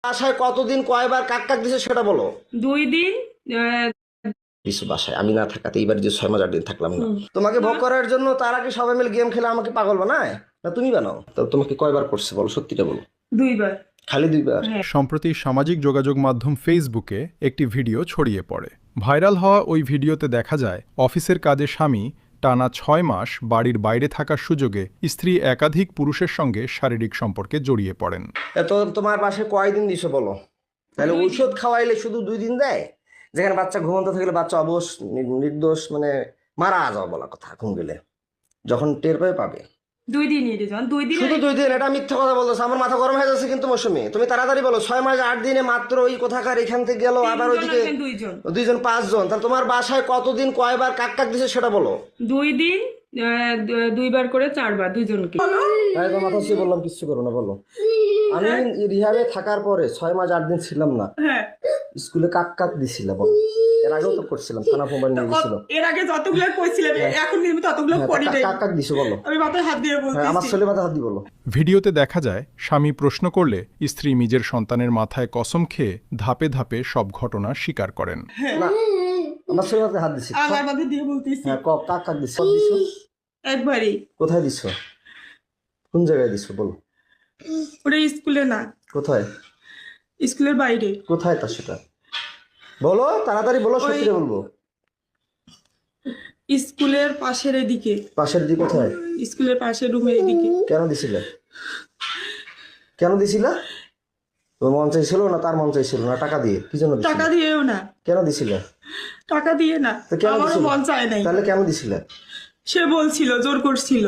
বাসায় কতদিন কয়বার কাক কাক দিছে সেটা বলো। 2 দিন। কিছু বাসায় আমি না থাকাতে এইবার যে 6 মাস 8 দিন থাকলাম না, তোমাকে ভোগ করার জন্য তার আগে সবাই মিলে গেম খেলে আমাকে পাগল বানায়, না তুমি বানাও? তো তোমাকে কয়বার করছে বলো, সত্যিটা বলো। 2 বার। খালি 2 বার? সম্প্রতি সামাজিক যোগাযোগ মাধ্যম ফেসবুকে একটি ভিডিও ছড়িয়ে পড়ে। ভাইরাল হওয়া ওই ভিডিওতে দেখা যায় অফিসের কাজে স্বামী টানা 6 মাস বাড়ির বাইরে থাকার সুযোগে স্ত্রী একাধিক পুরুষের সঙ্গে শারীরিক সম্পর্কে জড়িয়ে পড়েন। তো তোমার পাশে কয়দিন দিছো বলো? তাহলে ঔষধ খাওয়াইলে শুধু 2 দিন দেয়, যেখানে বাচ্চা ঘুমন্ত থাকলে বাচ্চা অবশ নির্দোষ মানে মারা যাওয়া বলা কথা, ঘুম গেলে যখন টের পাবে। 2 দিনই রেজন 2 দিন। শুধু 2 দিন? এটা মিথ্যা কথা বলতেছে, আমার মাথা গরম হয়ে যাচ্ছে কিন্তু মৌসুমী। তুমি তাড়াতাড়ি বলো, 6 মাস 8 দিনে মাত্র ওই কোথাকার এখান থেকে গেল, আবার ওইদিকে 2 জন 5 জন, তাহলে তোমার বাসায় কতদিন কয়বার কাক কাক দিছে সেটা বলো। 2 দিন 2 বার করে 4 বার দুইজনকে। একদম মাথা ছুঁয়ে বললাম কিচ্ছু করো না, বলো। আমি রিহাবে থাকার পরে 6 মাস 8 দিন ছিলাম না, হ্যাঁ স্কুলে কাক কাক দিছিল বলো। এর আগেও তো করছিলাম, থানা মোবাইল নিয়ে গেছিল। এর আগে যতগুলো কইছিলাম এখন নিয়মিত ততগুলো করি নাই। কাক কাক দিছো বলো। আমি মাথায় হাত দিয়ে বলতেছি। আমার ছেলে মাথায় হাত দিয়ে বলো। ভিডিওতে দেখা যায় স্বামী প্রশ্ন করলে স্ত্রী নিজের সন্তানের মাথায় কসম খেয়ে ধাপে ধাপে সব ঘটনা স্বীকার করেন। না, আমার ছেলে মাথায় হাত দিছি। আমার মাথায় দিয়ে বলতেছি। হ্যাঁ, কাক কাক দিছো? দিছো একবারই। কোথায় দিছো? কোন জায়গায় দিছো বলো। ওটা স্কুলে না। কোথায়? স্কুলের বাইরে। কোথায় তা সেটা বলো, তাড়াতাড়ি বলো, সত্যি বলবো। স্কুলের পাশের এদিকে। পাশের দিকে কোথায়? স্কুলের পাশের রুমের এদিকে। কেন দিছিলে? কেন দিছিলা? তোর মন চাইছিল না তার মন চাইছিল না? টাকা দিয়ে? কি জন্য দিছিলে? টাকা দিয়েও না। কেন দিছিলে? টাকা দিয়ে না, তো কেন আমারও দিছিলে? মন চায় নাই। তাহলে কেন দিছিলে? সে বলছিল, জোর করছিল।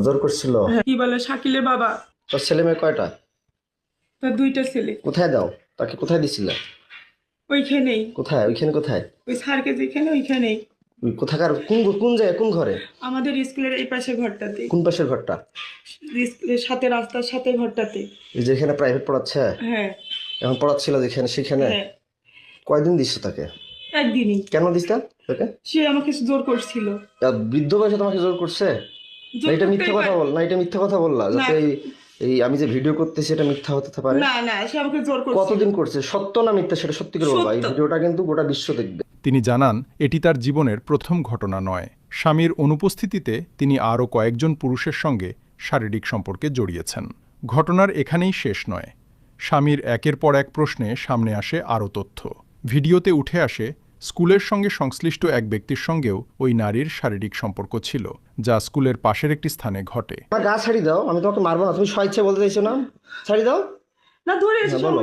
জোর করছিল? কি বলে শাকিলের বাবা। তোর ছেলে মেয়ে কয়টা? তার 2টা ছেলে। কোথায় দাও তাকে? কোথায় দিছিলে? ওইখানেই। কোথায়? ওইখানে কোথায়? ওই স্যারকে যেখানে ওইখানেই। ওই কোথাকার কোন জায়গায়, কোন ঘরে? আমাদের স্কুলের এই পাশে ঘরটাতে। কোন পাশের ঘরটা? স্কুলের সাথে, রাস্তার সাথে ঘরটাতে। এই যেখানে প্রাইভেট পড়াচ্ছে? হ্যাঁ। এখন পড়াচ্ছিল যেখানে, সেখানে? হ্যাঁ। কয়দিন দিছো তাকে? একদিনই। কেন দিস্তা তাকে? সে আমাকে জোর করছিল। বৃদ্ধ বয়সে তোমাকে জোর করছে? না এটা মিথ্যা কথা বল, না এটা মিথ্যা কথা বললা যাতে এই আমি যে ভিডিও করতেছি এটা মিথ্যা হতে পারে। না না, সে আমাকে জোর করছিল। কতদিন করছে? সত্য না মিথ্যা সেটা সত্যি করে বলবা। এই ভিডিওটা কিন্তু গোটা বিশ্ব দেখবে। তিনি জানান এটি তার জীবনের প্রথম ঘটনা নয়। স্বামীর অনুপস্থিতিতে তিনি আরও কয়েকজন পুরুষের সঙ্গে শারীরিক সম্পর্কে জড়িয়েছেন। ঘটনার এখানেই শেষ নয়। স্বামীর একের পর এক প্রশ্নে সামনে আসে আরও তথ্য। ভিডিওতে উঠে আসে স্কুলের সঙ্গে সংশ্লিষ্ট এক ব্যক্তির সঙ্গেও ওই নারীর শারীরিক সম্পর্ক ছিল, যা স্কুলের পাশের একটি স্থানে ঘটে। আমার গা ছাড়ি দাও, আমি তোমাকে মারবো না। তুমি স্বেচ্ছায় বলতে চাইছো না, ছাড়ি দাও। না ধরে বলো।